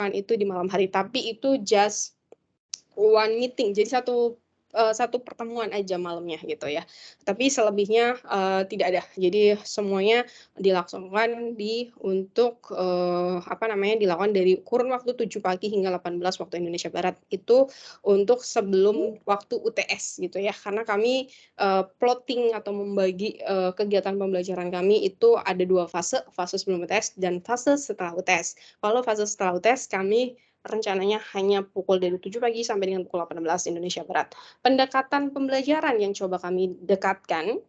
itu di malam hari, tapi itu just one meeting, jadi satu pertemuan aja malamnya gitu ya. Tapi selebihnya tidak ada. Jadi semuanya dilaksanakan dilakukan dari kurun waktu 7 pagi hingga 18 waktu Indonesia Barat. Itu untuk sebelum waktu UTS gitu ya. Karena kami plotting atau membagi kegiatan pembelajaran kami itu ada 2 fase, fase sebelum UTS dan fase setelah UTS. Kalau fase setelah UTS kami rencananya hanya pukul dari 7 pagi sampai dengan pukul 18 Indonesia Barat. Pendekatan pembelajaran yang coba kami dekatkan,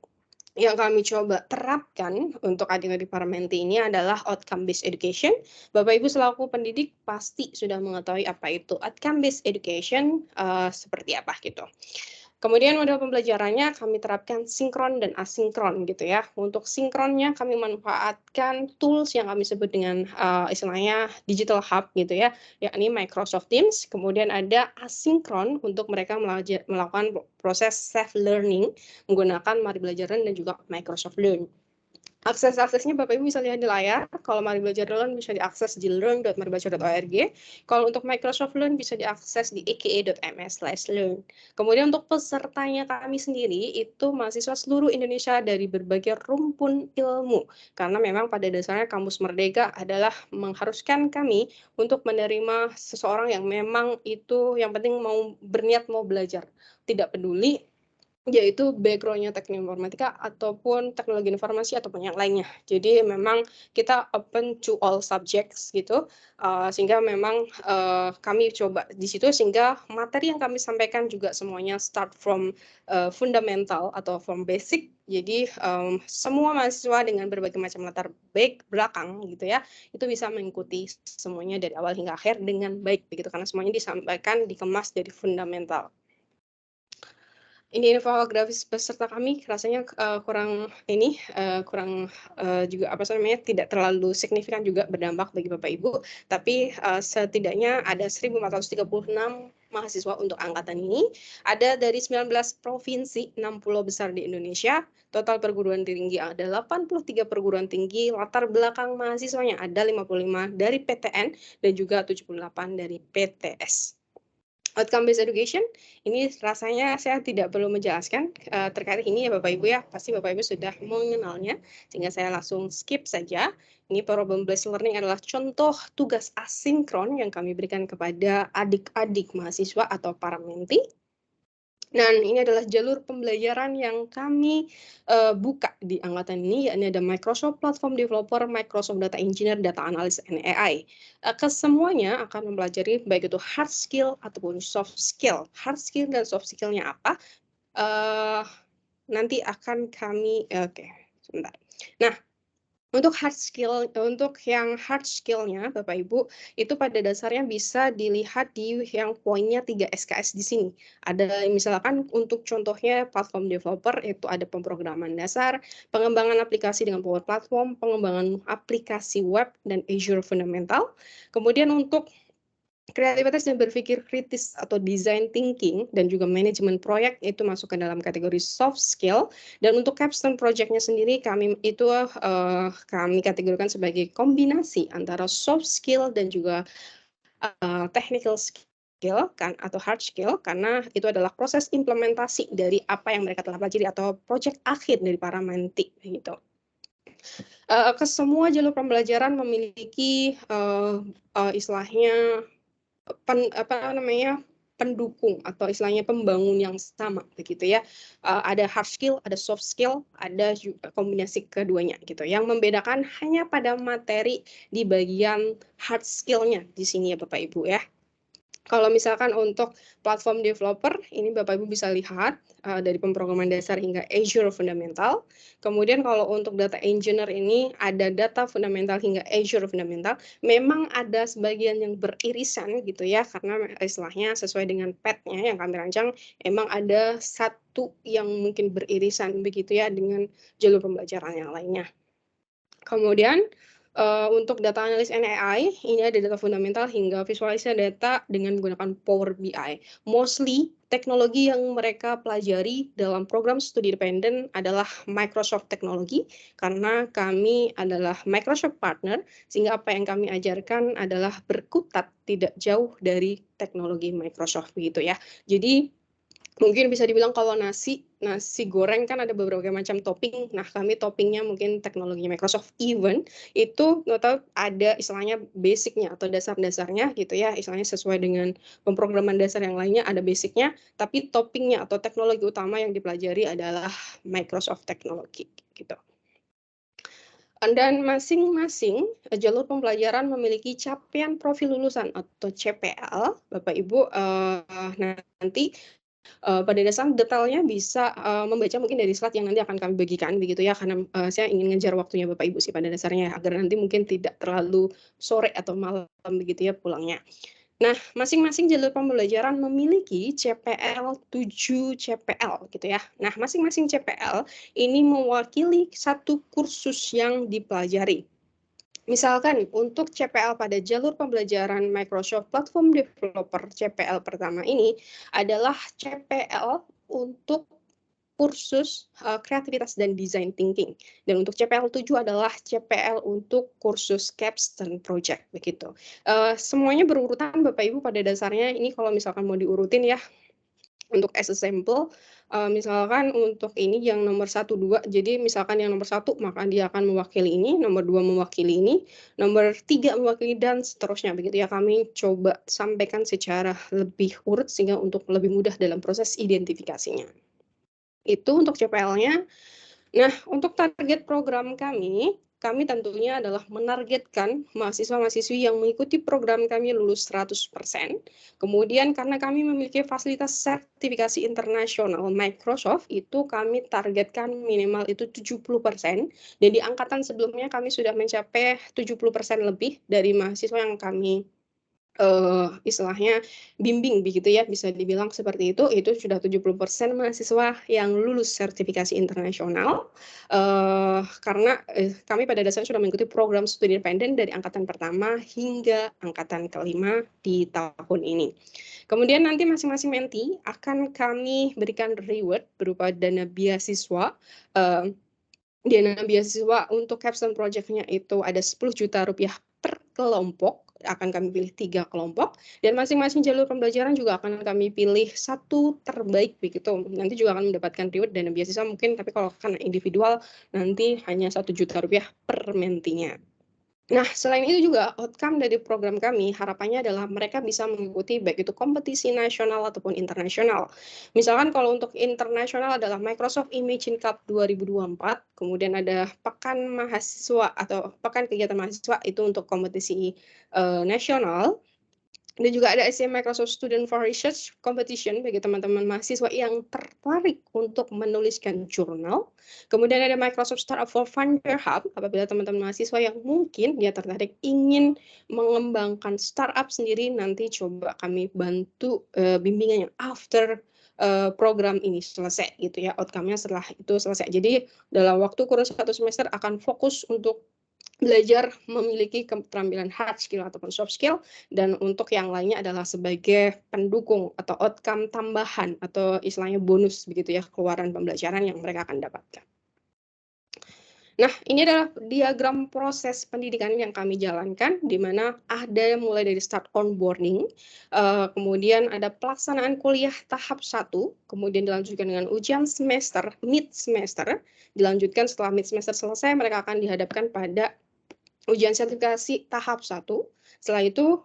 yang kami coba terapkan untuk adik-adik para menti ini adalah outcome based education. Bapak Ibu selaku pendidik pasti sudah mengetahui apa itu outcome based education, seperti apa gitu. Kemudian model pembelajarannya kami terapkan sinkron dan asinkron gitu ya. Untuk sinkronnya kami manfaatkan tools yang kami sebut dengan istilahnya digital hub gitu ya, yakni Microsoft Teams. Kemudian ada asinkron untuk mereka melakukan proses self learning menggunakan Mari Belajaran dan juga Microsoft Learn. Akses-aksesnya Bapak Ibu bisa lihat di layar. Kalau Mari Belajar Learn bisa diakses di learn.maribaca.org. Kalau untuk Microsoft Learn bisa diakses di aka.ms/learn. Kemudian untuk pesertanya kami sendiri itu mahasiswa seluruh Indonesia dari berbagai rumpun ilmu. Karena memang pada dasarnya Kampus Merdeka adalah mengharuskan kami untuk menerima seseorang yang memang itu yang penting mau berniat mau belajar. Tidak peduli yaitu background-nya teknik informatika ataupun teknologi informasi ataupun yang lainnya. Jadi memang kita open to all subjects gitu, sehingga memang kami coba di situ sehingga materi yang kami sampaikan juga semuanya start from fundamental atau from basic. Jadi semua mahasiswa dengan berbagai macam latar belakang gitu ya, itu bisa mengikuti semuanya dari awal hingga akhir dengan baik begitu karena semuanya disampaikan dikemas dari fundamental. Ini infografis peserta kami rasanya kurang juga tidak terlalu signifikan juga berdampak bagi Bapak Ibu, tapi setidaknya ada 1.436 mahasiswa untuk angkatan ini. Ada dari 19 provinsi, 60 besar di Indonesia. Total perguruan tinggi ada 83 perguruan tinggi, latar belakang mahasiswanya ada 55 dari PTN dan juga 78 dari PTS. Outcome based education, ini rasanya saya tidak perlu menjelaskan terkait ini ya Bapak Ibu ya, pasti Bapak Ibu sudah mengenalnya, sehingga saya langsung skip saja. Ini problem based learning adalah contoh tugas asinkron yang kami berikan kepada adik-adik mahasiswa atau para menti. Dan ini adalah jalur pembelajaran yang kami buka di angkatan ini, yakni ada Microsoft Platform Developer, Microsoft Data Engineer, Data Analyst, and AI. Kesemuanya akan mempelajari baik itu hard skill ataupun soft skill. Hard skill dan soft skill-nya apa? Nanti akan kami, sebentar. Nah, untuk yang hard skill-nya Bapak Ibu, itu pada dasarnya bisa dilihat di yang poinnya 3 SKS di sini. Ada misalkan untuk contohnya platform developer itu ada pemrograman dasar, pengembangan aplikasi dengan Power Platform, pengembangan aplikasi web dan Azure Fundamental. Kemudian untuk kreativitas dan berpikir kritis atau design thinking dan juga manajemen proyek itu masuk ke dalam kategori soft skill. Dan untuk capstone project-nya sendiri kami kategorikan sebagai kombinasi antara soft skill dan juga technical skill kan atau hard skill karena itu adalah proses implementasi dari apa yang mereka telah pelajari atau project akhir dari para menti gitu. Kesemua jalur pembelajaran memiliki istilahnya pendukung atau istilahnya pembangun yang sama begitu ya. Ada hard skill, ada soft skill, ada juga kombinasi keduanya gitu. Yang membedakan hanya pada materi di bagian hard skill-nya di sini ya Bapak Ibu ya. Kalau misalkan untuk platform developer, ini Bapak Ibu bisa lihat dari pemrograman dasar hingga Azure Fundamental. Kemudian kalau untuk data engineer ini ada data fundamental hingga Azure Fundamental. Memang ada sebagian yang beririsan gitu ya, karena istilahnya sesuai dengan path-nya yang kami rancang, emang ada satu yang mungkin beririsan begitu ya dengan jalur pembelajaran yang lainnya. Kemudian untuk data analis and AI, ini ada data fundamental hingga visualisasi data dengan menggunakan Power BI. Mostly teknologi yang mereka pelajari dalam program studi dependen adalah Microsoft Technology, karena kami adalah Microsoft partner, sehingga apa yang kami ajarkan adalah berkutat tidak jauh dari teknologi Microsoft begitu ya. Jadi mungkin bisa dibilang kalau nasi goreng kan ada beberapa macam topping. Nah, kami toppingnya mungkin teknologi Microsoft Even itu tahu ada istilahnya basicnya atau dasar-dasarnya gitu ya, istilahnya sesuai dengan pemrograman dasar yang lainnya ada basicnya, tapi toppingnya atau teknologi utama yang dipelajari adalah Microsoft Technology gitu. Dan masing-masing jalur pembelajaran memiliki capaian profil lulusan atau CPL, Bapak Ibu nanti pada dasarnya detailnya bisa membaca mungkin dari slide yang nanti akan kami bagikan begitu ya, karena saya ingin ngejar waktunya Bapak Ibu sih pada dasarnya ya, agar nanti mungkin tidak terlalu sore atau malam begitu ya pulangnya. Nah, masing-masing jalur pembelajaran memiliki CPL 7 CPL gitu ya. Nah, masing-masing CPL ini mewakili satu kursus yang dipelajari. Misalkan untuk CPL pada jalur pembelajaran Microsoft Platform Developer CPL pertama ini adalah CPL untuk kursus kreativitas dan design thinking. Dan untuk CPL 7 adalah CPL untuk kursus capstone project begitu. Semuanya berurutan Bapak Ibu pada dasarnya ini kalau misalkan mau diurutin ya. Untuk as a sample, misalkan untuk ini yang nomor 1, 2, jadi misalkan yang nomor 1 maka dia akan mewakili ini, nomor 2 mewakili ini, nomor 3 mewakili dan seterusnya begitu ya. Kami coba sampaikan secara lebih urut sehingga untuk lebih mudah dalam proses identifikasinya. Itu untuk CPL-nya. Nah, untuk target program kami tentunya adalah menargetkan mahasiswa-mahasiswi yang mengikuti program kami lulus 100%. Kemudian karena kami memiliki fasilitas sertifikasi internasional Microsoft, itu kami targetkan minimal itu 70%. Dan di angkatan sebelumnya kami sudah mencapai 70% lebih dari mahasiswa yang kami istilahnya bimbing begitu ya, bisa dibilang seperti itu sudah 70% mahasiswa yang lulus sertifikasi internasional, karena kami pada dasarnya sudah mengikuti program studi independen dari angkatan pertama hingga angkatan kelima di tahun ini. Kemudian nanti masing-masing menti akan kami berikan reward berupa dana beasiswa, dana beasiswa untuk capstone project-nya itu ada 10 juta rupiah per kelompok, akan kami pilih 3 kelompok, dan masing-masing jalur pembelajaran juga akan kami pilih satu terbaik begitu. Nanti juga akan mendapatkan reward dana beasiswa mungkin, tapi kalau karena individual nanti hanya 1 juta rupiah per mentinya. Nah, selain itu juga outcome dari program kami, harapannya adalah mereka bisa mengikuti baik itu kompetisi nasional ataupun internasional. Misalkan kalau untuk internasional adalah Microsoft Imagine Cup 2024, kemudian ada Pekan Mahasiswa atau Pekan Kegiatan Mahasiswa itu untuk kompetisi nasional. Dan juga ada SC Microsoft Student for Research Competition bagi teman-teman mahasiswa yang tertarik untuk menuliskan jurnal. Kemudian ada Microsoft Startup for Founder Hub, apabila teman-teman mahasiswa yang mungkin dia tertarik ingin mengembangkan startup sendiri, nanti coba kami bantu bimbingannya after program ini selesai gitu ya, outcome-nya setelah itu selesai. Jadi dalam waktu kurun 1 semester akan fokus untuk belajar memiliki keterampilan hard skill ataupun soft skill, dan untuk yang lainnya adalah sebagai pendukung atau outcome tambahan atau istilahnya bonus begitu ya, keluaran pembelajaran yang mereka akan dapatkan. Nah, ini adalah diagram proses pendidikan yang kami jalankan, di mana ada mulai dari start onboarding, kemudian ada pelaksanaan kuliah tahap 1, kemudian dilanjutkan dengan ujian semester, mid semester, dilanjutkan setelah mid semester selesai, mereka akan dihadapkan pada ujian sertifikasi tahap 1. Setelah itu,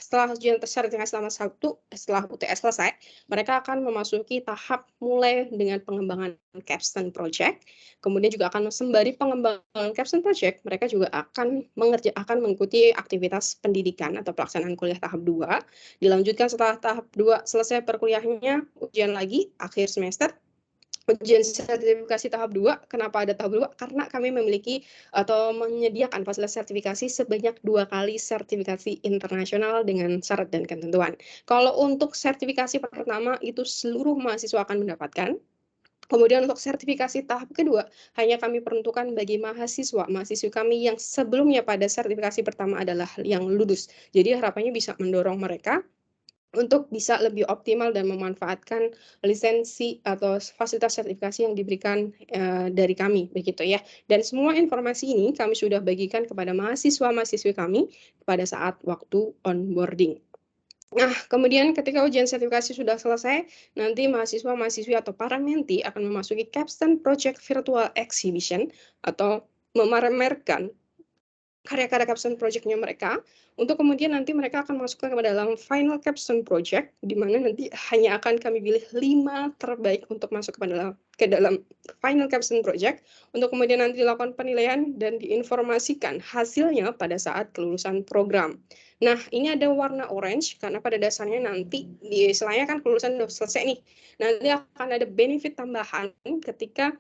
setelah ujian sertifikasi tahap 1, setelah UTS selesai, mereka akan memasuki tahap mulai dengan pengembangan capstone project. Kemudian juga akan sembari pengembangan capstone project, mereka juga akan mengikuti aktivitas pendidikan atau pelaksanaan kuliah tahap 2. Dilanjutkan setelah tahap 2 selesai perkuliahannya, ujian lagi akhir semester. Ujian sertifikasi tahap 2, kenapa ada tahap 2? Karena kami memiliki atau menyediakan fasilitas sertifikasi sebanyak 2 kali sertifikasi internasional dengan syarat dan ketentuan. Kalau untuk sertifikasi pertama itu seluruh mahasiswa akan mendapatkan. Kemudian untuk sertifikasi tahap kedua, hanya kami peruntukkan bagi mahasiswi kami yang sebelumnya pada sertifikasi pertama adalah yang lulus. Jadi harapannya bisa mendorong mereka untuk bisa lebih optimal dan memanfaatkan lisensi atau fasilitas sertifikasi yang diberikan, dari kami, begitu ya. Dan semua informasi ini kami sudah bagikan kepada mahasiswa-mahasiswi kami pada saat waktu onboarding. Nah, kemudian ketika ujian sertifikasi sudah selesai, nanti mahasiswa-mahasiswi atau para menti akan memasuki Capstone Project Virtual Exhibition atau memamerkan karya-karya capstone project-nya mereka, untuk kemudian nanti mereka akan masukkan ke dalam final capstone project, di mana nanti hanya akan kami pilih 5 terbaik untuk masuk ke dalam final capstone project, untuk kemudian nanti dilakukan penilaian dan diinformasikan hasilnya pada saat kelulusan program. Nah, ini ada warna orange karena pada dasarnya nanti istilahnya kan kelulusan udah selesai nih, nanti akan ada benefit tambahan ketika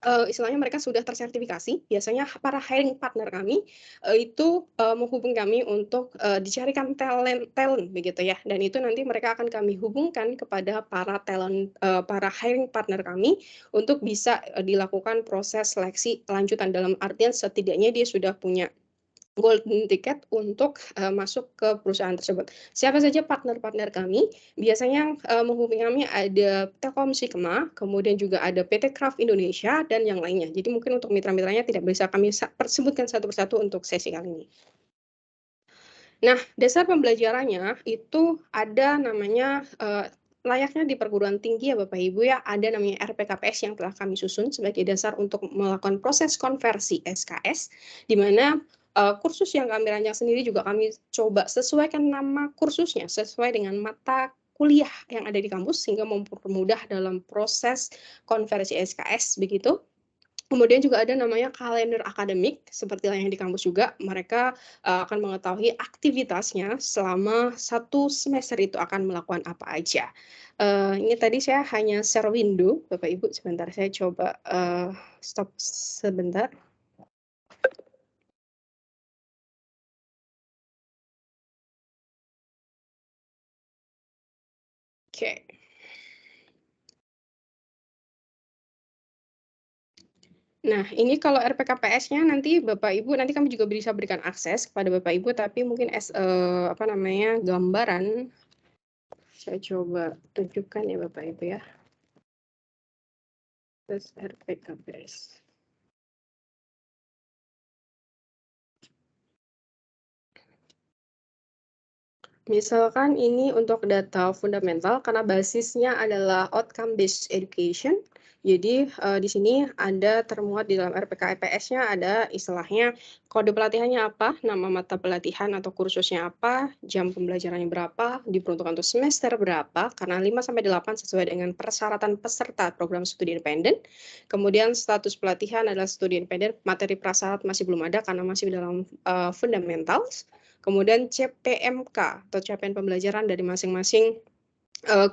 istilahnya mereka sudah tersertifikasi, biasanya para hiring partner kami, itu, menghubungi kami untuk, dicarikan talent begitu ya, dan itu nanti mereka akan kami hubungkan kepada para para hiring partner kami untuk bisa, dilakukan proses seleksi lanjutan, dalam artian setidaknya dia sudah punya golden ticket untuk, masuk ke perusahaan tersebut. Siapa saja partner-partner kami? Biasanya, menghubungi kami ada Telkom Sigma, kemudian juga ada PT Kraft Indonesia, dan yang lainnya. Jadi mungkin untuk mitra-mitranya tidak bisa kami sebutkan satu persatu untuk sesi kali ini. Nah, dasar pembelajarannya itu ada namanya, layaknya di perguruan tinggi ya Bapak Ibu ya, ada namanya RPKPS yang telah kami susun sebagai dasar untuk melakukan proses konversi SKS, di mana, kursus yang kami rancang sendiri juga kami coba sesuaikan nama kursusnya, sesuai dengan mata kuliah yang ada di kampus, sehingga mempermudah dalam proses konversi SKS, begitu. Kemudian juga ada namanya kalender akademik, seperti yang di kampus juga, mereka, akan mengetahui aktivitasnya selama 1 semester itu akan melakukan apa aja. Ini tadi saya hanya share window, Bapak Ibu, sebentar saya coba, stop sebentar. Oke. Nah, ini kalau RPKPS-nya nanti Bapak Ibu nanti kami juga bisa berikan akses kepada Bapak Ibu, tapi mungkin apa namanya, gambaran, saya coba tunjukkan ya Bapak Ibu ya. Tes RPKPS. Misalkan ini untuk data fundamental karena basisnya adalah outcome based education. Jadi, di sini ada termuat di dalam RPKPS-nya ada istilahnya kode pelatihannya apa, nama mata pelatihan atau kursusnya apa, jam pembelajarannya berapa, diperuntukkan untuk semester berapa, karena 5 sampai 8 sesuai dengan persyaratan peserta program studi independen. Kemudian status pelatihan adalah studi independen, materi prasyarat masih belum ada karena masih dalam, fundamentals. Kemudian CPMK atau capaian pembelajaran dari masing-masing,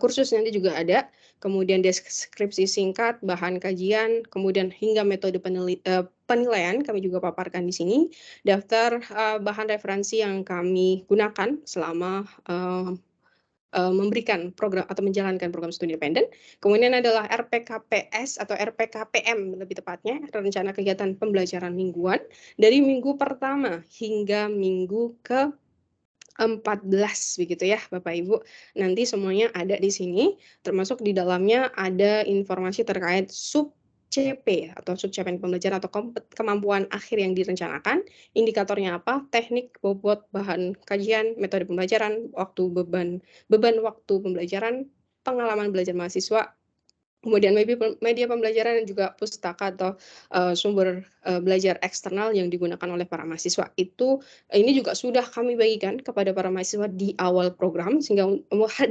kursus nanti juga ada, kemudian deskripsi singkat, bahan kajian, kemudian hingga metode penilaian kami juga paparkan di sini, daftar, bahan referensi yang kami gunakan selama, memberikan program atau menjalankan program studi independen. Kemudian adalah RPKPS atau RPKPM lebih tepatnya, rencana kegiatan pembelajaran mingguan, dari minggu pertama hingga minggu ke-14 begitu ya Bapak Ibu. Nanti semuanya ada di sini, termasuk di dalamnya ada informasi terkait sub CP atau sub capaian pembelajaran atau kemampuan akhir yang direncanakan, indikatornya apa, teknik, bobot, bahan kajian, metode pembelajaran, beban waktu pembelajaran, pengalaman belajar mahasiswa, kemudian media pembelajaran dan juga pustaka atau, sumber, belajar eksternal yang digunakan oleh para mahasiswa. Ini juga sudah kami bagikan kepada para mahasiswa di awal program sehingga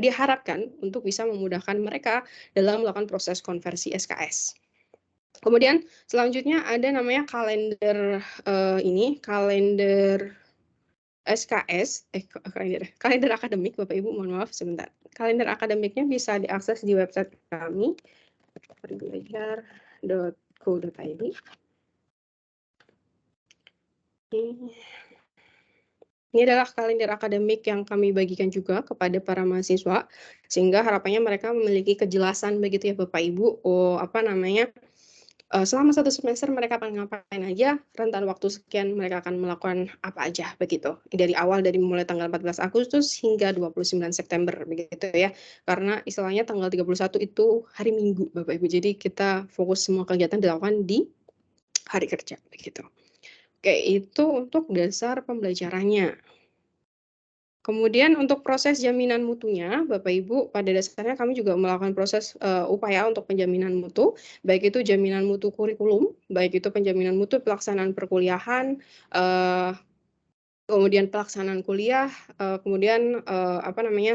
diharapkan untuk bisa memudahkan mereka dalam melakukan proses konversi SKS. Kemudian selanjutnya ada namanya kalender SKS, kalender akademik Bapak Ibu, mohon maaf sebentar. Kalender akademiknya bisa diakses di website kami, belajar.co.id. Ini adalah kalender akademik yang kami bagikan juga kepada para mahasiswa, sehingga harapannya mereka memiliki kejelasan begitu ya Bapak Ibu, selama 1 semester mereka akan ngapain aja, rentan waktu sekian mereka akan melakukan apa aja, begitu. Dari awal, dari mulai tanggal 14 Agustus hingga 29 September, begitu ya. Karena istilahnya tanggal 31 itu hari Minggu, Bapak Ibu. Jadi kita fokus semua kegiatan dilakukan di hari kerja, begitu. Oke, itu untuk dasar pembelajarannya. Kemudian untuk proses jaminan mutunya, Bapak Ibu, pada dasarnya kami juga melakukan proses, upaya untuk penjaminan mutu, baik itu jaminan mutu kurikulum, baik itu penjaminan mutu pelaksanaan perkuliahan, kemudian pelaksanaan kuliah, kemudian,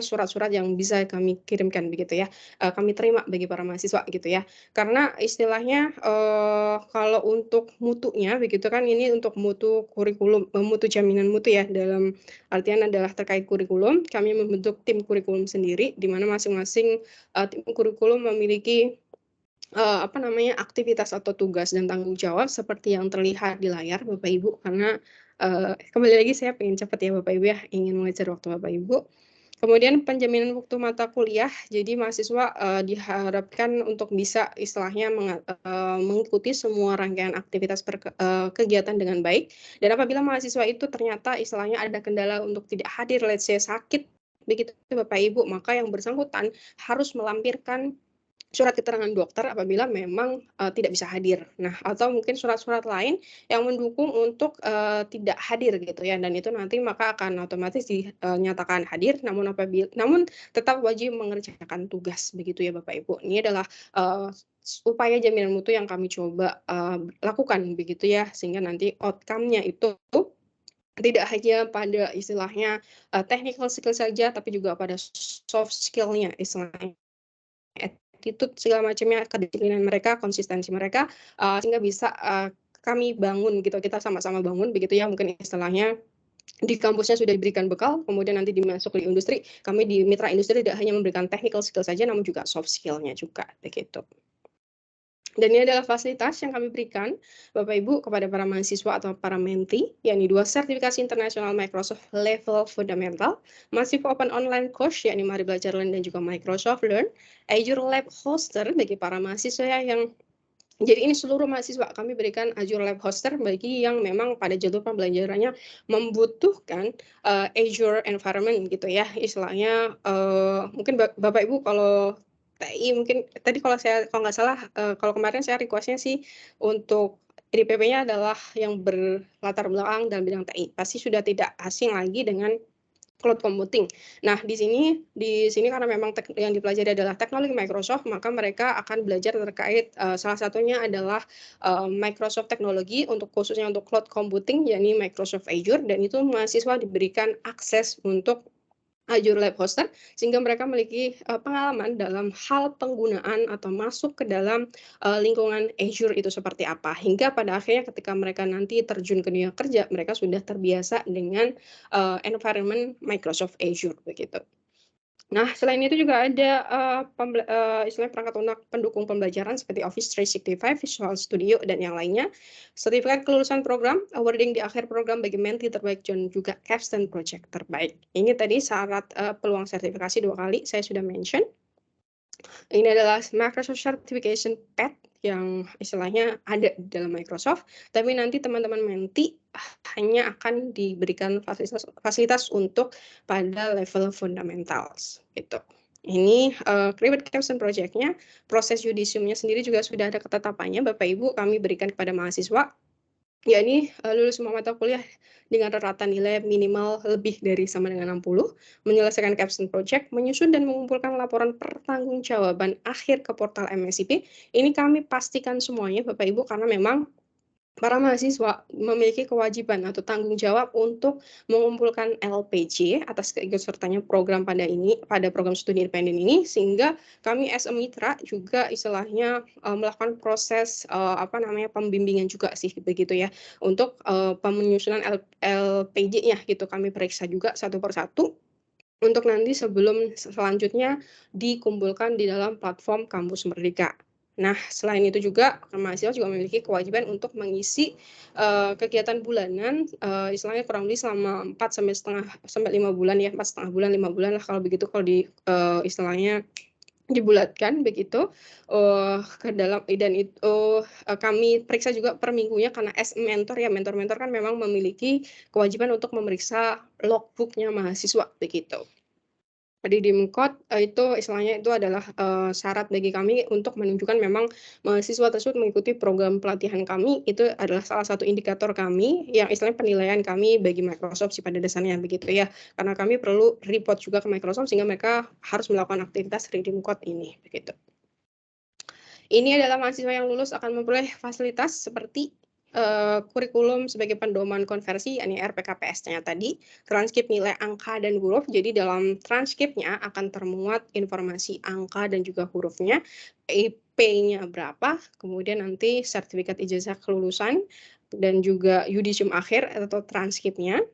surat-surat yang bisa kami kirimkan begitu ya, kami terima bagi para mahasiswa gitu ya. Karena istilahnya, kalau untuk mutunya begitu kan ini untuk mutu kurikulum, mutu jaminan mutu ya, dalam artian adalah terkait kurikulum, kami membentuk tim kurikulum sendiri, di mana masing-masing, tim kurikulum memiliki, aktivitas atau tugas dan tanggung jawab seperti yang terlihat di layar Bapak Ibu, karena, kembali lagi saya pengen cepat ya Bapak Ibu ya, ingin mengejar waktu Bapak Ibu. Kemudian penjaminan waktu mata kuliah, jadi mahasiswa, diharapkan untuk bisa istilahnya mengikuti semua rangkaian aktivitas kegiatan dengan baik, dan apabila mahasiswa itu ternyata istilahnya ada kendala untuk tidak hadir, let's say sakit, begitu Bapak Ibu, maka yang bersangkutan harus melampirkan surat keterangan dokter apabila memang, tidak bisa hadir. Nah, atau mungkin surat-surat lain yang mendukung untuk, tidak hadir gitu ya, dan itu nanti maka akan otomatis dinyatakan hadir, namun tetap wajib mengerjakan tugas, begitu ya Bapak Ibu. Ini adalah, upaya jaminan mutu yang kami coba, lakukan begitu ya, sehingga nanti outcome-nya itu tidak hanya pada istilahnya, technical skill saja, tapi juga pada soft skill-nya istilahnya. Attitude segala macamnya, kedisiplinan mereka, konsistensi mereka, sehingga bisa, kami bangun gitu, kita sama-sama bangun begitu ya, mungkin istilahnya di kampusnya sudah diberikan bekal, kemudian nanti dimasuk di industri, kami di mitra industri tidak hanya memberikan technical skill saja, namun juga soft skill-nya juga, begitu. Dan ini adalah fasilitas yang kami berikan, Bapak Ibu, kepada para mahasiswa atau para menti, yakni 2 sertifikasi internasional Microsoft Level Fundamental, Massive Open Online Course, yakni Mari Belajar Learn dan juga Microsoft Learn, Azure Lab Hoster bagi para mahasiswa yang jadi ini seluruh mahasiswa kami berikan Azure Lab Hoster bagi yang memang pada jadwal pembelajarannya membutuhkan, Azure environment gitu ya, istilahnya, mungkin Bapak Ibu kalau TI mungkin tadi kalau nggak salah, kalau kemarin saya request-nya sih untuk IDPP-nya adalah yang berlatar belakang dalam bidang TI, pasti sudah tidak asing lagi dengan cloud computing. Nah, di sini karena memang yang dipelajari adalah teknologi Microsoft, maka mereka akan belajar terkait, salah satunya adalah, Microsoft teknologi untuk khususnya untuk cloud computing, yakni Microsoft Azure, dan itu mahasiswa diberikan akses untuk Azure Lab Hoster, sehingga mereka memiliki, pengalaman dalam hal penggunaan atau masuk ke dalam, lingkungan Azure itu seperti apa. Hingga pada akhirnya ketika mereka nanti terjun ke dunia kerja, mereka sudah terbiasa dengan, environment Microsoft Azure, begitu. Nah, selain itu juga ada, istilahnya perangkat lunak pendukung pembelajaran seperti Office 365, Visual Studio, dan yang lainnya. Sertifikat kelulusan program, awarding di akhir program bagi menti terbaik dan juga capstone project terbaik. Ini tadi syarat, peluang sertifikasi 2 kali saya sudah mention. Ini adalah Microsoft Certification Path yang istilahnya ada di dalam Microsoft, tapi nanti teman-teman menti hanya akan diberikan fasilitas untuk pada level fundamentals, gitu. Ini, Private Capstone Project-nya, proses yudisiumnya sendiri juga sudah ada ketetapannya, Bapak Ibu, kami berikan kepada mahasiswa, yakni, lulus semua mata kuliah dengan rata nilai minimal lebih dari sama dengan 60, menyelesaikan capstone project, menyusun dan mengumpulkan laporan pertanggungjawaban akhir ke portal MSIP. Ini kami pastikan semuanya Bapak Ibu, karena memang para mahasiswa memiliki kewajiban atau tanggung jawab untuk mengumpulkan LPJ atas keikutsertanya program pada program studi independen ini, sehingga kami as a mitra juga istilahnya, melakukan proses, pembimbingan juga sih begitu ya, untuk, penyusunan LPJ-nya gitu, kami periksa juga satu per satu, untuk nanti sebelum selanjutnya dikumpulkan di dalam platform Kampus Merdeka. Nah, selain itu juga mahasiswa juga memiliki kewajiban untuk mengisi, kegiatan bulanan, istilahnya kurang lebih selama 4 sampai 5 bulan ya, 4,5 bulan, 5 bulan lah kalau begitu, kalau di, istilahnya dibulatkan begitu, ke dalam dan itu, kami periksa juga per minggunya karena as mentor ya, mentor-mentor kan memang memiliki kewajiban untuk memeriksa logbook-nya mahasiswa begitu. Di Dimkot, itu istilahnya itu adalah, syarat bagi kami untuk menunjukkan memang mahasiswa tersebut mengikuti program pelatihan kami, itu adalah salah satu indikator kami yang istilahnya penilaian kami bagi Microsoft sih pada dasarnya begitu ya. Karena kami perlu report juga ke Microsoft sehingga mereka harus melakukan aktivitas Redeem Code ini, begitu. Ini adalah mahasiswa yang lulus akan memperoleh fasilitas seperti, kurikulum sebagai pedoman konversi, yakni RPKPS-nya tadi, transkrip nilai angka dan huruf. Jadi dalam transkripnya akan termuat informasi angka dan juga hurufnya, IP-nya berapa, kemudian nanti sertifikat ijazah kelulusan, dan juga yudisium akhir atau transkripnya.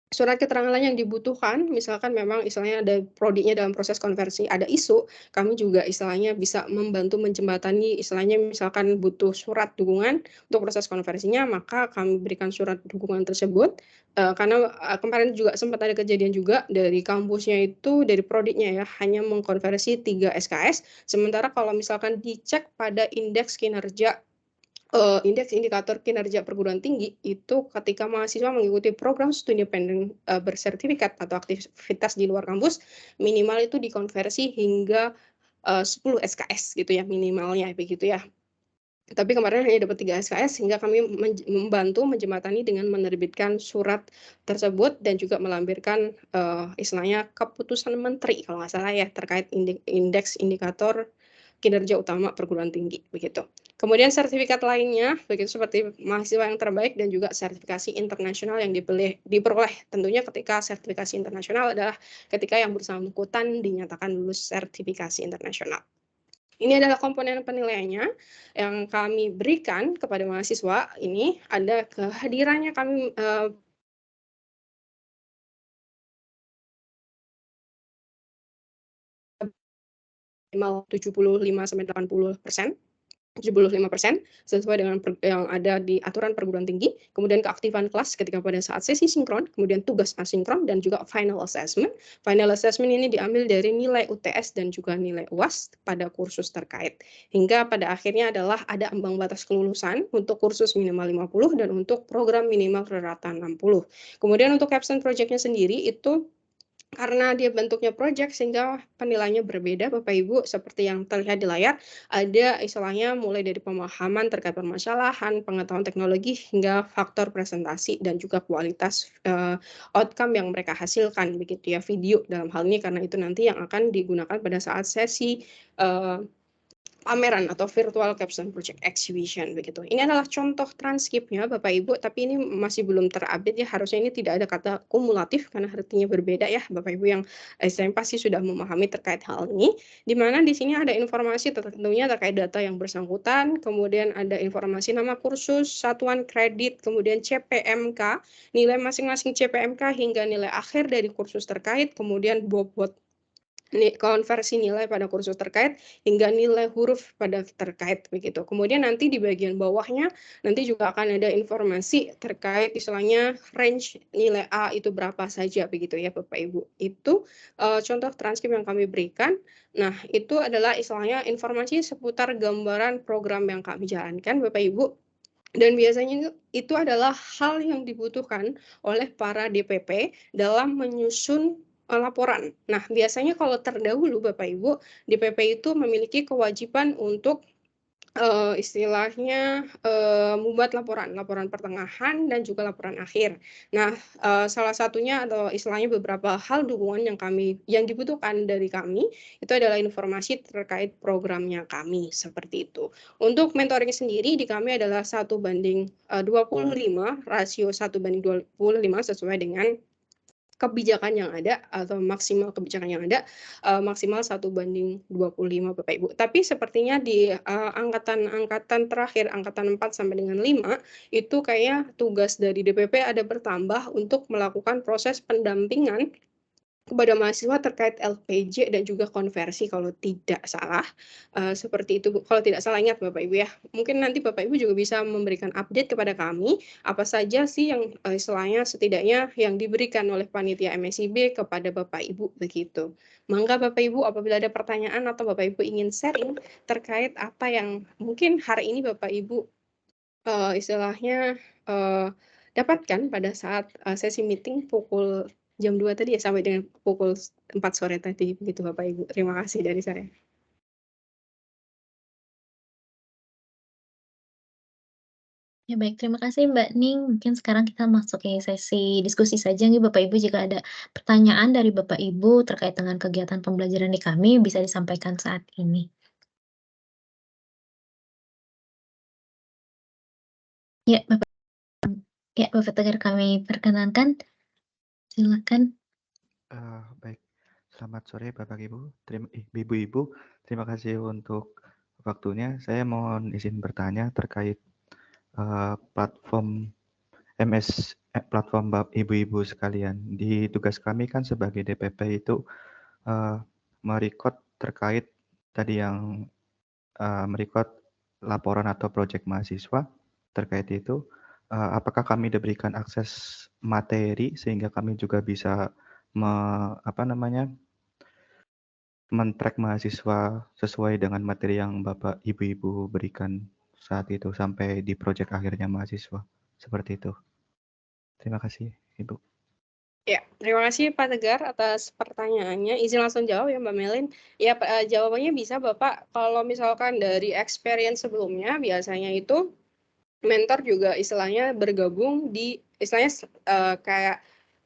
Surat keterangan lain yang dibutuhkan, misalkan memang istilahnya ada prodinya dalam proses konversi ada isu, kami juga istilahnya bisa membantu menjembatani istilahnya misalkan butuh surat dukungan untuk proses konversinya, maka kami berikan surat dukungan tersebut, karena, kemarin juga sempat ada kejadian juga dari kampusnya itu, dari prodiknya ya, hanya mengkonversi 3 SKS, sementara kalau misalkan dicek pada indeks kinerja indeks indikator kinerja perguruan tinggi itu ketika mahasiswa mengikuti program studi independen, bersertifikat atau aktivitas di luar kampus, minimal itu dikonversi hingga, 10 SKS gitu ya minimalnya begitu ya. Tapi kemarin hanya dapat 3 SKS sehingga kami membantu menjembatani dengan menerbitkan surat tersebut dan juga melampirkan, istilahnya keputusan menteri kalau nggak salah ya terkait indeks indikator kinerja utama perguruan tinggi begitu. Kemudian sertifikat lainnya begitu seperti mahasiswa yang terbaik dan juga sertifikasi internasional yang diperoleh. Tentunya ketika sertifikasi internasional adalah ketika yang bersangkutan dinyatakan lulus sertifikasi internasional. Ini adalah komponen penilaiannya yang kami berikan kepada mahasiswa ini ada kehadirannya kami, minimal 75-80%. 75% sesuai dengan yang ada di aturan perguruan tinggi, kemudian keaktifan kelas ketika pada saat sesi sinkron, kemudian tugas asinkron, dan juga final assessment. Final assessment ini diambil dari nilai UTS dan juga nilai UAS pada kursus terkait. Hingga pada akhirnya adalah ada ambang batas kelulusan untuk kursus minimal 50 dan untuk program minimal rata 60. Kemudian untuk capstone project-nya sendiri itu karena dia bentuknya project sehingga penilaiannya berbeda Bapak Ibu, seperti yang terlihat di layar, ada istilahnya mulai dari pemahaman terkait permasalahan, pengetahuan teknologi, hingga faktor presentasi dan juga kualitas, outcome yang mereka hasilkan begitu ya, video dalam hal ini karena itu nanti yang akan digunakan pada saat sesi, pameran atau virtual capstone project exhibition begitu. Ini adalah contoh transkripnya Bapak Ibu, tapi ini masih belum terupdate ya, harusnya ini tidak ada kata kumulatif karena artinya berbeda ya Bapak Ibu yang istilahnya pasti sudah memahami terkait hal ini. Di mana di sini ada informasi tentunya terkait data yang bersangkutan, kemudian ada informasi nama kursus, satuan kredit, kemudian CPMK, nilai masing-masing CPMK hingga nilai akhir dari kursus terkait, kemudian bobot konversi nilai pada kursus terkait hingga nilai huruf pada terkait begitu. Kemudian nanti di bagian bawahnya nanti juga akan ada informasi terkait istilahnya range nilai A itu berapa saja begitu ya Bapak Ibu. Itu contoh transkrip yang kami berikan. Nah, itu adalah istilahnya informasi seputar gambaran program yang kami jalankan Bapak Ibu. Dan biasanya itu adalah hal yang dibutuhkan oleh para DPP dalam menyusun laporan. Nah, biasanya kalau terdahulu Bapak Ibu, DPP itu memiliki kewajiban untuk, istilahnya, membuat laporan, laporan pertengahan dan juga laporan akhir. Nah, salah satunya atau istilahnya beberapa hal dukungan yang dibutuhkan dari kami, itu adalah informasi terkait programnya kami, seperti itu. Untuk mentoring sendiri di kami adalah 1:25, rasio 1:25 sesuai dengan kebijakan yang ada atau maksimal kebijakan yang ada, maksimal 1:25 Bapak Ibu. Tapi sepertinya di, angkatan terakhir, angkatan 4 sampai dengan 5, itu kayaknya tugas dari DPP ada bertambah untuk melakukan proses pendampingan kepada mahasiswa terkait LPJ dan juga konversi kalau tidak salah, seperti itu Bu, kalau tidak salah ingat Bapak Ibu ya. Mungkin nanti Bapak Ibu juga bisa memberikan update kepada kami, apa saja sih yang, istilahnya setidaknya yang diberikan oleh panitia MSIB kepada Bapak Ibu, begitu. Mangga Bapak Ibu apabila ada pertanyaan atau Bapak Ibu ingin sharing terkait apa yang mungkin hari ini Bapak Ibu, istilahnya, dapatkan pada saat, sesi meeting pukul jam 2 tadi ya, sampai dengan pukul 4 sore tadi, begitu Bapak Ibu. Terima kasih dari saya. Ya baik, terima kasih Mbak Ning. Mungkin sekarang kita masuk ke sesi diskusi saja nih Bapak Ibu, jika ada pertanyaan dari Bapak Ibu terkait dengan kegiatan pembelajaran di kami bisa disampaikan saat ini. Ya Bapak ya Bapak Tegar kami perkenankan, silakan. Baik, selamat sore Bapak Ibu, Ibu-ibu, terima kasih untuk waktunya. Saya mohon izin bertanya terkait platform platform Ibu-ibu sekalian. Di tugas kami kan sebagai DPP itu merecord terkait tadi yang merecord laporan atau proyek mahasiswa terkait itu. Apakah kami diberikan akses materi sehingga kami juga bisa men-track mahasiswa sesuai dengan materi yang Bapak Ibu-ibu berikan saat itu sampai di proyek akhirnya mahasiswa. Seperti itu. Terima kasih, Ibu. Ya, terima kasih Pak Tegar atas pertanyaannya. Izin langsung jawab ya Mbak Melin. Ya, jawabannya bisa Bapak, kalau misalkan dari experience sebelumnya biasanya itu mentor juga istilahnya bergabung di istilahnya kayak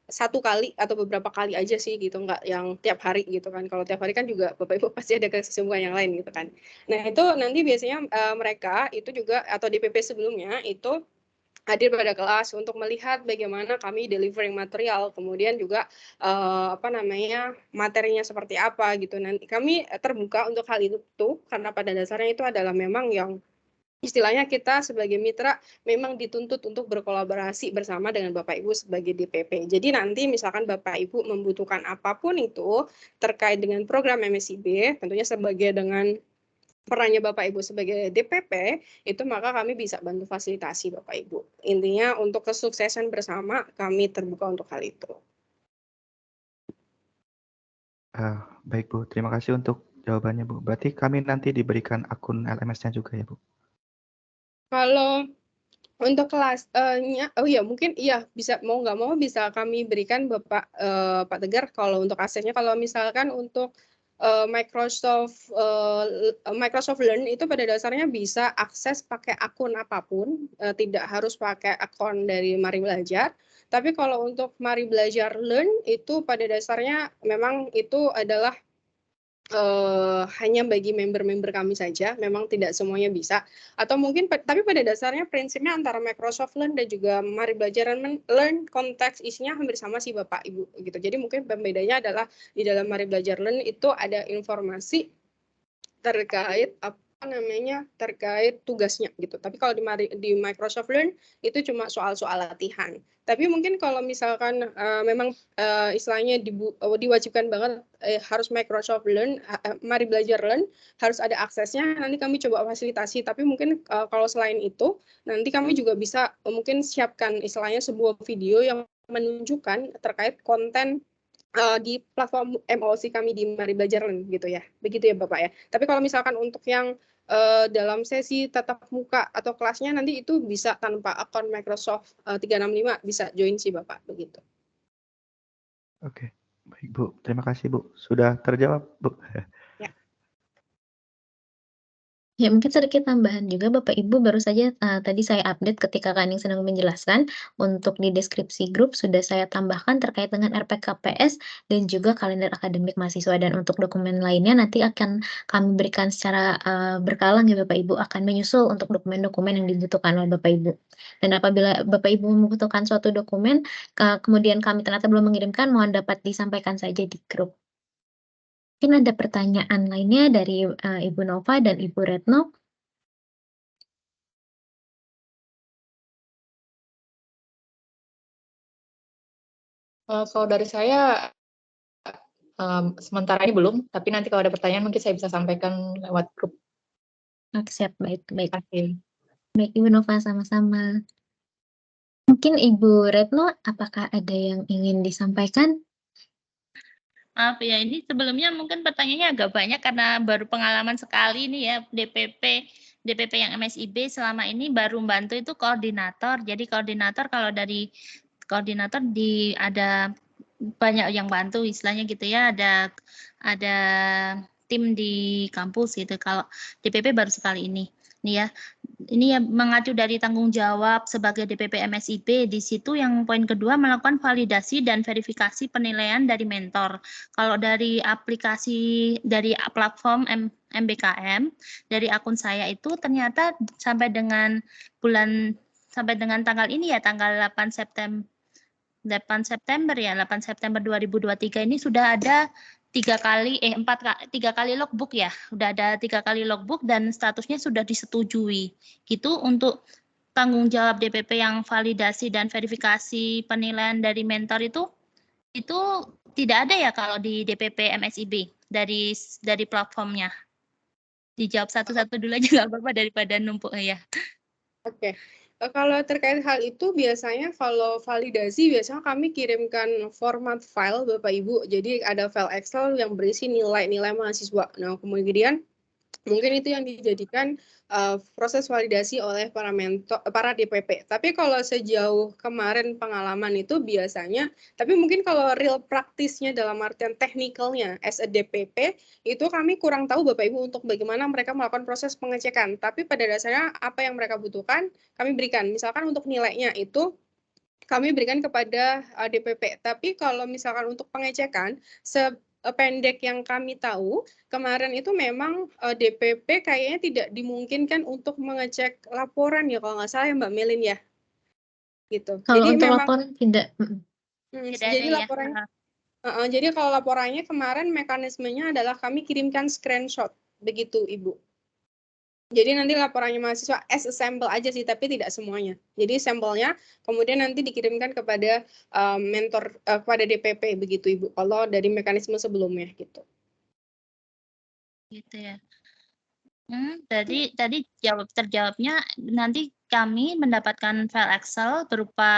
satu kali atau beberapa kali aja sih gitu, nggak yang tiap hari gitu kan. Kalau tiap hari kan juga Bapak Ibu pasti ada kesibukan yang lain gitu kan. Nah itu nanti biasanya mereka itu juga atau DPP sebelumnya itu hadir pada kelas untuk melihat bagaimana kami delivering material, kemudian juga materinya seperti apa gitu. Nanti kami terbuka untuk hal itu karena pada dasarnya itu adalah memang yang istilahnya kita sebagai mitra memang dituntut untuk berkolaborasi bersama dengan Bapak Ibu sebagai DPP. Jadi nanti misalkan Bapak Ibu membutuhkan apapun itu terkait dengan program MSIB, tentunya sebagai dengan perannya Bapak Ibu sebagai DPP, itu maka kami bisa bantu fasilitasi Bapak Ibu. Intinya untuk kesuksesan bersama kami terbuka untuk hal itu. Baik Bu, terima kasih untuk jawabannya Bu. Berarti kami nanti diberikan akun LMS-nya juga ya Bu? Kalau untuk kelasnya, oh iya mungkin iya bisa mau nggak mau bisa kami berikan Bapak Pak Tegar kalau untuk aksesnya. Kalau misalkan untuk Microsoft Learn itu pada dasarnya bisa akses pakai akun apapun, tidak harus pakai akun dari Mari Belajar. Tapi kalau untuk Mari Belajar Learn itu pada dasarnya memang itu adalah hanya bagi member-member kami saja, memang tidak semuanya bisa. Atau mungkin, tapi pada dasarnya prinsipnya antara Microsoft Learn dan juga Mari Belajar Learn konteks isinya hampir sama sih Bapak Ibu gitu. Jadi mungkin pembedanya adalah di dalam Mari Belajar Learn itu ada informasi terkait terkait tugasnya gitu. Tapi kalau di Microsoft Learn itu cuma soal-soal latihan. Tapi mungkin kalau misalkan memang istilahnya diwajibkan banget harus Microsoft Learn, Mari Belajar Learn harus ada aksesnya. Nanti kami coba fasilitasi. Tapi mungkin kalau selain itu nanti kami juga bisa mungkin siapkan istilahnya sebuah video yang menunjukkan terkait konten di platform MOOC kami di Mari Belajar gitu ya. Begitu ya Bapak ya. Tapi kalau misalkan untuk yang dalam sesi tatap muka atau kelasnya nanti itu bisa tanpa akun Microsoft 365 bisa join sih Bapak begitu. Oke, baik Bu. Terima kasih Bu. Sudah terjawab Bu. Ya. Ya, mungkin sedikit tambahan juga Bapak Ibu baru saja, tadi saya update ketika Kak Ning sedang menjelaskan, untuk di deskripsi grup sudah saya tambahkan terkait dengan RPKPS dan juga kalender akademik mahasiswa dan untuk dokumen lainnya nanti akan kami berikan secara, berkala ya Bapak Ibu, akan menyusul untuk dokumen-dokumen yang dibutuhkan oleh Bapak Ibu. Dan apabila Bapak Ibu membutuhkan suatu dokumen, kemudian kami ternyata belum mengirimkan, mohon dapat disampaikan saja di grup. Mungkin ada pertanyaan lainnya dari, Ibu Nova dan Ibu Retno? Kalau dari saya sementara ini belum, tapi nanti kalau ada pertanyaan mungkin saya bisa sampaikan lewat grup. Oke, siap. Baik, baik. Terima kasih. Baik, Ibu Nova, sama-sama. Mungkin Ibu Retno, apakah ada yang ingin disampaikan? Maaf ya, ini sebelumnya mungkin pertanyaannya agak banyak karena baru pengalaman sekali nih ya DPP yang MSIB selama ini baru membantu itu koordinator. Jadi koordinator kalau dari koordinator ada banyak yang bantu istilahnya gitu ya, ada tim di kampus gitu. Kalau DPP baru sekali ini. Nih ya. Ini ya mengacu dari tanggung jawab sebagai DPP MSIB. Di situ yang poin kedua melakukan validasi dan verifikasi penilaian dari mentor. Kalau dari aplikasi dari platform MBKM dari akun saya itu ternyata sampai dengan tanggal ini ya, tanggal 8 September ya, 8 September 2023 ini sudah ada 3 kali logbook ya. Udah ada 3 kali logbook dan statusnya sudah disetujui. Gitu untuk tanggung jawab DPP yang validasi dan verifikasi penilaian dari mentor itu tidak ada ya kalau di DPP MSIB dari platformnya. Dijawab satu-satu dulu aja nggak apa-apa daripada numpuk ya. Oke. Kalau terkait hal itu biasanya kalau validasi biasanya kami kirimkan format file Bapak Ibu. Jadi ada file Excel yang berisi nilai-nilai mahasiswa. Nah, kemudian mungkin itu yang dijadikan proses validasi oleh para DPP. Tapi kalau sejauh kemarin pengalaman itu biasanya, tapi mungkin kalau real praktisnya dalam artian teknikalnya as a DPP, itu kami kurang tahu Bapak Ibu untuk bagaimana mereka melakukan proses pengecekan. Tapi pada dasarnya apa yang mereka butuhkan, kami berikan. Misalkan untuk nilainya itu, kami berikan kepada DPP. Tapi kalau misalkan untuk pengecekan, pendek yang kami tahu, kemarin itu memang DPP kayaknya tidak dimungkinkan untuk mengecek laporan ya, kalau nggak salah ya Mbak Melin ya. Gitu. Kalau Jadi untuk memang laporan tidak. Tidak jadi ada laporannya, ya. jadi kalau laporannya kemarin mekanismenya adalah kami kirimkan screenshot, begitu Ibu. Jadi nanti laporannya mahasiswa as a sampel aja sih, tapi tidak semuanya. Jadi sampelnya kemudian nanti dikirimkan kepada mentor, kepada DPP begitu Ibu. Kalau dari mekanisme sebelumnya gitu. Gitu ya. Tadi terjawabnya nanti kami mendapatkan file Excel berupa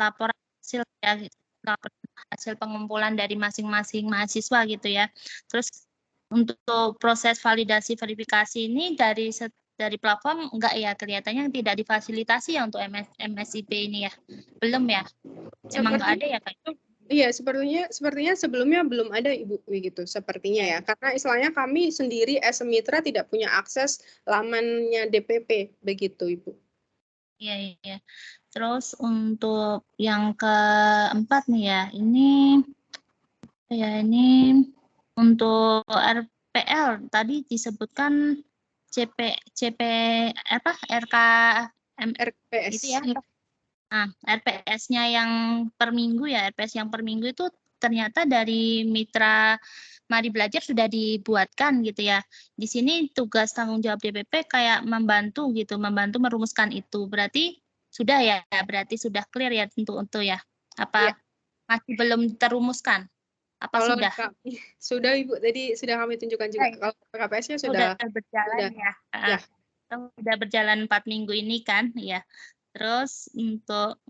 laporan hasil ya, laporan hasil pengumpulan dari masing-masing mahasiswa gitu ya. Terus untuk proses validasi verifikasi ini dari platform enggak ya, kelihatannya tidak difasilitasi ya untuk MSIP ini ya. Belum ya? Emang enggak ada ya Kak? Iya, sepertinya sebelumnya belum ada Ibu begitu, sepertinya ya. Karena istilahnya kami sendiri as a mitra tidak punya akses lamannya DPP begitu Ibu. Iya. Terus untuk yang keempat nih ya, ini untuk RPL tadi disebutkan RPS. itu ya. Nah, RPS-nya yang per minggu ya, RPS yang per minggu itu ternyata dari mitra Mari Belajar sudah dibuatkan gitu ya. Di sini tugas tanggung jawab DPP kayak membantu merumuskan itu. Berarti sudah ya, berarti sudah clear ya untuk ya. Apa masih belum terumuskan? Apa kalau sudah? Sudah Ibu, tadi sudah kami tunjukkan juga. Kalau KPS-nya sudah berjalan ya. Ya. Sudah berjalan 4 minggu ini kan, ya. Terus untuk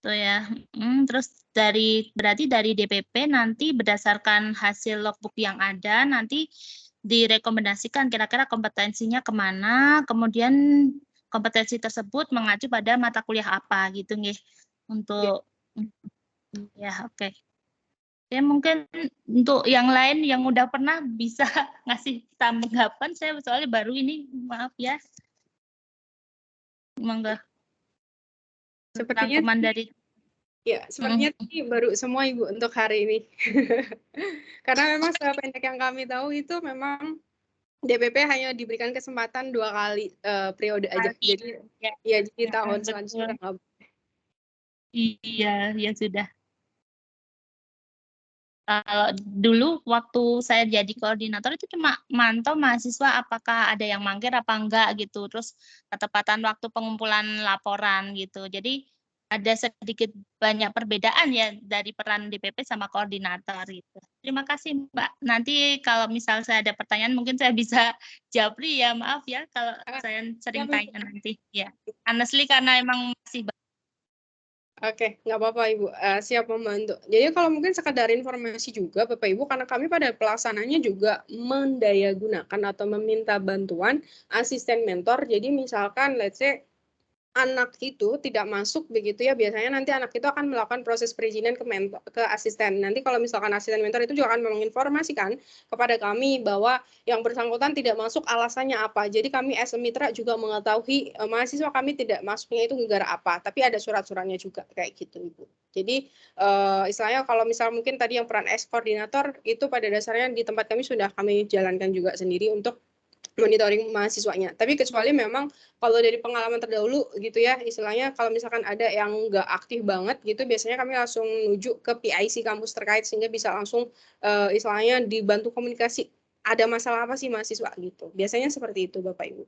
tuh ya, terus berarti dari DPP nanti berdasarkan hasil logbook yang ada nanti direkomendasikan kira-kira kompetensinya kemana, kemudian kompetensi tersebut mengacu pada mata kuliah apa gitu nih untuk ya oke. Ya mungkin untuk yang lain yang udah pernah bisa ngasih tanggapan, saya soalnya baru ini, maaf ya. Monggo. Sepertinya dari sepertinya ini baru semua Ibu untuk hari ini. Karena memang sependek yang kami tahu itu memang DPP hanya diberikan kesempatan 2 kali periode aja. Jadi jadi tahun selanjutnya. Iya, ya sudah. Kalau dulu waktu saya jadi koordinator itu cuma mantau mahasiswa apakah ada yang mangkir apa enggak gitu. Terus ketepatan waktu pengumpulan laporan gitu. Jadi ada sedikit banyak perbedaan ya dari peran DPP sama koordinator gitu. Terima kasih Mbak. Nanti kalau misal saya ada pertanyaan mungkin saya bisa japri ya, maaf ya kalau saya sering siap, Ibu. tanya nanti ya. Honestly karena emang masih Oke, nggak apa-apa Ibu, siap membantu. Jadi kalau mungkin sekedar informasi juga Bapak Ibu, karena kami pada pelaksananya juga mendayagunakan atau meminta bantuan asisten mentor. Jadi misalkan let's say anak itu tidak masuk begitu ya, biasanya nanti anak itu akan melakukan proses perizinan ke asisten. Nanti kalau misalkan asisten mentor itu juga akan menginformasikan kepada kami bahwa yang bersangkutan tidak masuk alasannya apa. Jadi kami as a mitra juga mengetahui mahasiswa kami tidak masuknya itu negara apa, tapi ada surat-suratnya juga kayak gitu Ibu. Jadi istilahnya kalau misal mungkin tadi yang peran koordinator itu pada dasarnya di tempat kami sudah kami jalankan juga sendiri untuk monitoring mahasiswanya. Tapi kecuali memang kalau dari pengalaman terdahulu gitu ya, istilahnya kalau misalkan ada yang nggak aktif banget gitu, biasanya kami langsung menuju ke PIC kampus terkait sehingga bisa langsung istilahnya dibantu komunikasi. Ada masalah apa sih mahasiswa gitu. Biasanya seperti itu Bapak Ibu.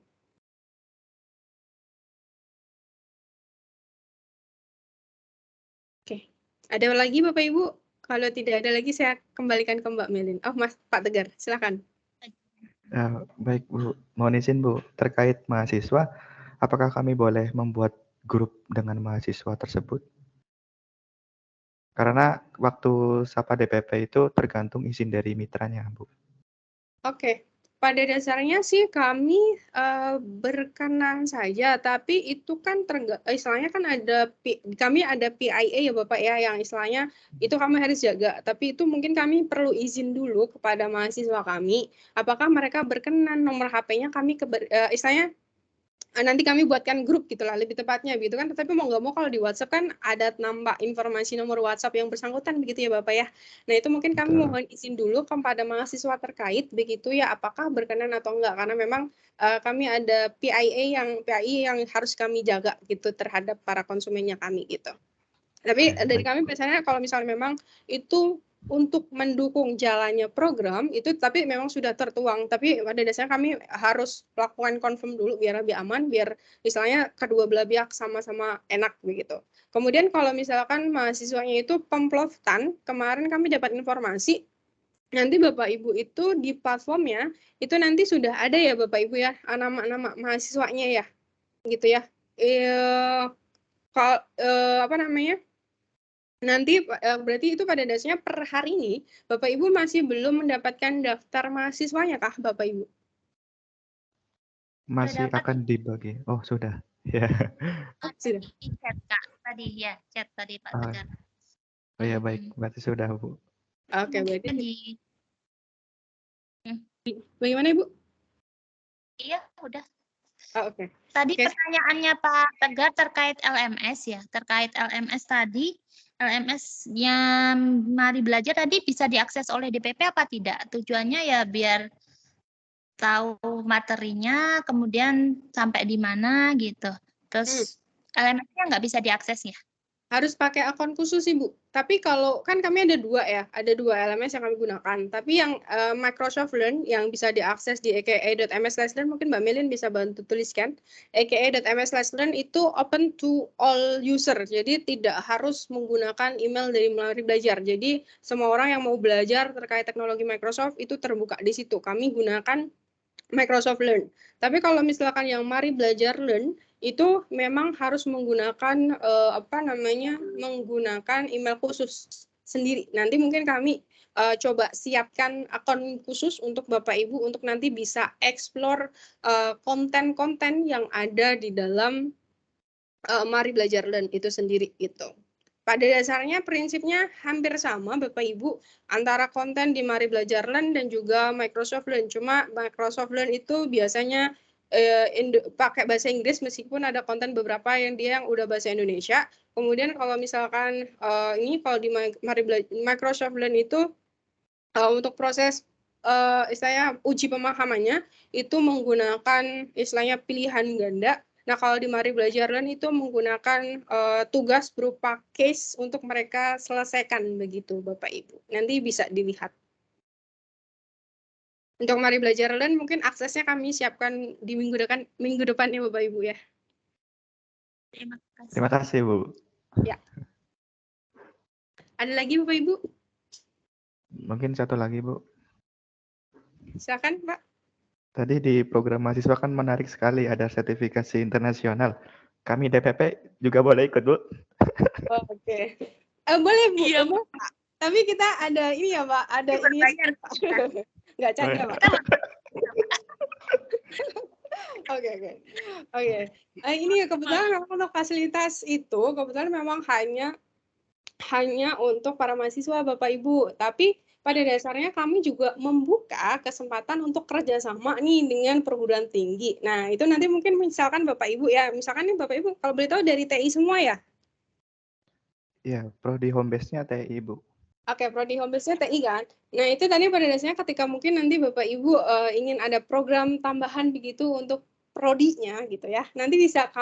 Oke. Ada lagi Bapak Ibu? Kalau tidak ada lagi saya kembalikan ke Mbak Melin. Oh Mas Pak Tegar, silakan. Baik Bu, mohon izin Bu, terkait mahasiswa, apakah kami boleh membuat grup dengan mahasiswa tersebut? Karena waktu Sapa DPP itu tergantung izin dari mitranya Bu. Oke, pada dasarnya sih kami berkenan saja, tapi itu kan istilahnya kan kami ada PIA ya Bapak ya, yang istilahnya itu kami harus jaga. Tapi itu mungkin kami perlu izin dulu kepada mahasiswa kami, apakah mereka berkenan nomor HP-nya kami istilahnya nanti kami buatkan grup gitulah lebih tepatnya gitu kan. Tapi mau nggak mau kalau di WhatsApp kan ada nambah informasi nomor WhatsApp yang bersangkutan begitu ya Bapak ya. Nah itu mungkin kami Betul. mohon izin dulu kepada mahasiswa terkait begitu ya, apakah berkenan atau enggak, karena memang kami ada PIA yang harus kami jaga gitu terhadap para konsumennya kami gitu. Tapi dari kami biasanya kalau misalnya memang itu untuk mendukung jalannya program itu, tapi memang sudah tertuang. Tapi pada dasarnya kami harus lakukan confirm dulu biar lebih aman, biar misalnya kedua belah pihak sama-sama enak begitu. Kemudian kalau misalkan mahasiswanya itu pemploftan, kemarin kami dapat informasi nanti Bapak Ibu itu di platformnya itu nanti sudah ada ya Bapak Ibu ya nama-nama mahasiswanya ya gitu ya. Apa namanya? Nanti berarti itu pada dasarnya per hari ini Bapak Ibu masih belum mendapatkan daftar mahasiswanya kah Bapak Ibu? Masih dapat akan dibagi. Oh sudah, ya. Sudah. di chat Kak tadi ya, chat tadi Pak Oh, Tegar. oh ya baik, berarti sudah Bu. Oke, berarti Di bagaimana Ibu? iya udah. Oh, oke. Tadi Oke. pertanyaannya Pak Tegar terkait LMS ya, terkait LMS tadi, LMS-nya Mari Belajar tadi bisa diakses oleh DPP apa tidak? Tujuannya ya biar tahu materinya, kemudian sampai di mana gitu. Terus LMS-nya nggak bisa diakses ya? Harus pakai akun khusus Ibu. Tapi kalau kan kami ada dua ya, ada dua LMS yang kami gunakan. Tapi yang Microsoft Learn yang bisa diakses di aka.ms/learn mungkin Mbak Melin bisa bantu tuliskan. aka.ms/learn itu open to all user. Jadi tidak harus menggunakan email dari Mari Belajar. Jadi semua orang yang mau belajar terkait teknologi Microsoft itu terbuka di situ. Kami gunakan Microsoft Learn. Tapi kalau misalkan yang Mari Belajar Learn itu memang harus menggunakan menggunakan email khusus sendiri. Nanti mungkin kami coba siapkan akun khusus untuk Bapak Ibu untuk nanti bisa explore konten-konten yang ada di dalam Mari Belajar Learn itu sendiri gitu. Pada dasarnya prinsipnya hampir sama Bapak Ibu antara konten di Mari Belajar Learn dan juga Microsoft Learn. Cuma Microsoft Learn itu biasanya pakai bahasa Inggris meskipun ada konten beberapa yang dia yang udah bahasa Indonesia. Kemudian kalau misalkan ini kalau di Microsoft Learn itu untuk proses istilahnya uji pemahamannya itu menggunakan istilahnya pilihan ganda. Nah, kalau di Mari Belajar Learn itu menggunakan tugas berupa case untuk mereka selesaikan begitu, Bapak Ibu. Nanti bisa dilihat. Untuk Mari Belajar Learn mungkin aksesnya kami siapkan di minggu depan ya Bapak Ibu ya. Terima kasih. Terima kasih Bu. Ya. Ada lagi Bapak Ibu? Mungkin satu lagi, Bu. Silakan Pak. Tadi di program mahasiswa kan menarik sekali, ada sertifikasi internasional. Kami DPP juga boleh ikut, Bu? Oh, oke. Boleh Bu, Iya, boleh, Pak. Tapi kita ada ini ya Pak, ada ini berbayar. nggak canda Pak. Kita Oke. Ini kebetulan memang untuk fasilitas itu kebetulan memang hanya untuk para mahasiswa Bapak Ibu. Tapi pada dasarnya kami juga membuka kesempatan untuk kerjasama nih dengan perguruan tinggi. Nah itu nanti mungkin misalkan Bapak Ibu ya, misalkan nih Bapak Ibu kalau boleh tahu dari TI semua ya. Iya, prodi home base-nya TI, Bu. Oke, prodi home base-nya TI kan. Nah, itu tadi pada dasarnya ketika mungkin nanti Bapak Ibu ingin ada program tambahan begitu untuk prodinya gitu ya. Nanti bisa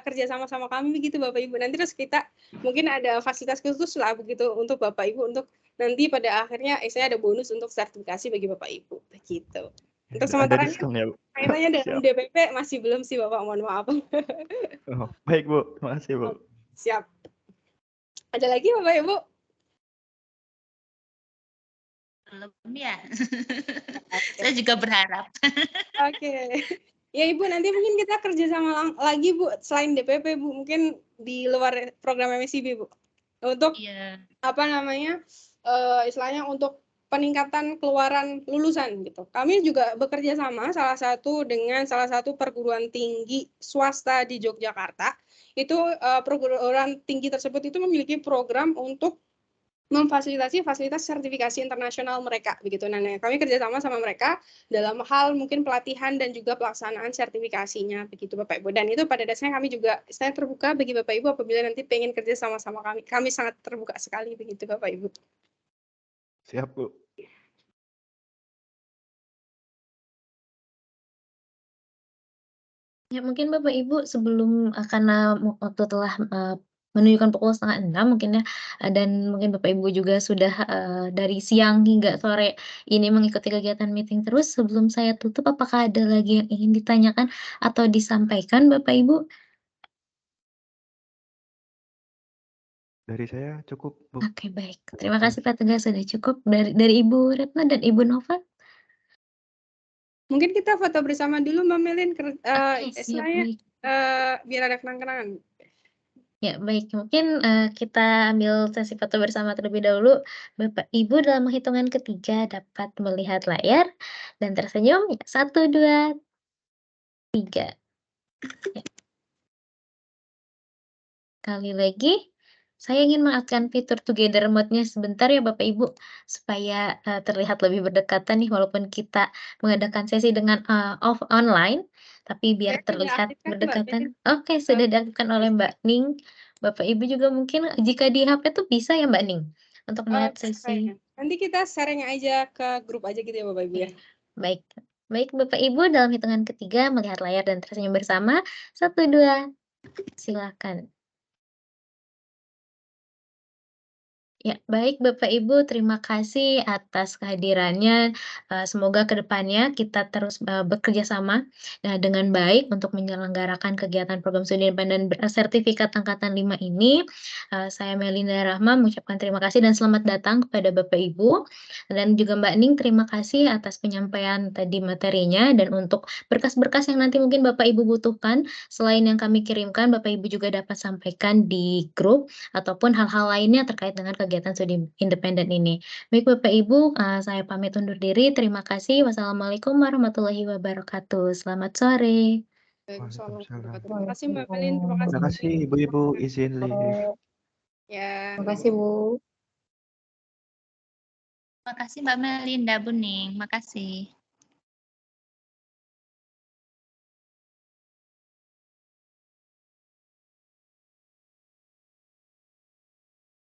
kerja sama kami begitu Bapak Ibu. Nanti terus kita mungkin ada fasilitas khusus lah begitu untuk Bapak Ibu untuk nanti pada akhirnya saya ada bonus untuk sertifikasi bagi Bapak Ibu begitu. Untuk Ada sementara diskon ya, Bu? kaitannya dengan Siap. DPP masih belum sih Bapak, mohon maaf. Oh, baik, Bu. Terima kasih, Bu. Siap. Ada lagi Bapak Ibu? belum ya. Saya juga berharap. Oke. Ya Ibu, nanti mungkin kita kerjasama lagi Bu, selain DPP Bu, mungkin di luar program MSIB Bu. Untuk Iya. istilahnya untuk peningkatan keluaran lulusan gitu. Kami juga bekerja sama salah satu perguruan tinggi swasta di Yogyakarta. Itu perguruan tinggi tersebut itu memiliki program untuk memfasilitasi fasilitas sertifikasi internasional mereka begitu. Nah, kami kerjasama sama mereka dalam hal mungkin pelatihan dan juga pelaksanaan sertifikasinya begitu Bapak Ibu. Dan itu pada dasarnya kami juga saya terbuka bagi Bapak Ibu apabila nanti pengen kerja sama kami. Kami sangat terbuka sekali begitu Bapak Ibu. Siap, Bu. Ya mungkin Bapak Ibu sebelum karena waktu telah menunjukkan pukul 5:30 mungkin ya, dan mungkin Bapak Ibu juga sudah dari siang hingga sore ini mengikuti kegiatan meeting terus, sebelum saya tutup apakah ada lagi yang ingin ditanyakan atau disampaikan Bapak Ibu? Dari saya cukup, Bu. Oke baik, terima kasih Pak Tegar sudah cukup. Dari Ibu Retno dan Ibu Nova? Mungkin kita foto bersama dulu Mbak Melin, Oke siap, istilahnya baik. biar ada kenang-kenangan. Ya baik, mungkin kita ambil sesi foto bersama terlebih dahulu. Bapak Ibu dalam hitungan ketiga dapat melihat layar dan tersenyum. Ya, 1, 2, 3. Ya. Sekali lagi, saya ingin mengaktifkan fitur together mode-nya sebentar ya Bapak Ibu, supaya terlihat lebih berdekatan nih walaupun kita mengadakan sesi dengan online, tapi biar Saya sudah terlihat aktifkan Mbak berdekatan. Melin. Oke, sudah diaktifkan oleh Mbak Ning. Bapak Ibu juga mungkin jika di HP tuh bisa ya Mbak Ning, untuk melihat sesi. Nanti kita sharing aja ke grup aja gitu ya Bapak Ibu ya. Baik. Baik Bapak Ibu dalam hitungan ketiga melihat layar dan tersenyum bersama. 1, 2, silakan. Ya, baik Bapak Ibu, terima kasih atas kehadirannya. Semoga ke depannya kita terus bekerja sama dengan baik untuk menyelenggarakan kegiatan program studi independen bersertifikat angkatan 5 ini. Saya Melinda Rahma mengucapkan terima kasih dan selamat datang kepada Bapak Ibu. Dan juga Mbak Ning, terima kasih atas penyampaian tadi materinya dan untuk berkas-berkas yang nanti mungkin Bapak Ibu butuhkan, selain yang kami kirimkan, Bapak Ibu juga dapat sampaikan di grup ataupun hal-hal lainnya terkait dengan kegiatan studi independen ini. Baik Bapak Ibu, saya pamit undur diri. Terima kasih. Wassalamualaikum warahmatullahi wabarakatuh. Selamat sore. Waalaikumsalam. Terima kasih Mbak Melin, terima kasih. Terima kasih Ibu-ibu, izin live. Ya. Terima kasih Bu. Terima kasih Mbak Melinda, Bu Ning. Makasih.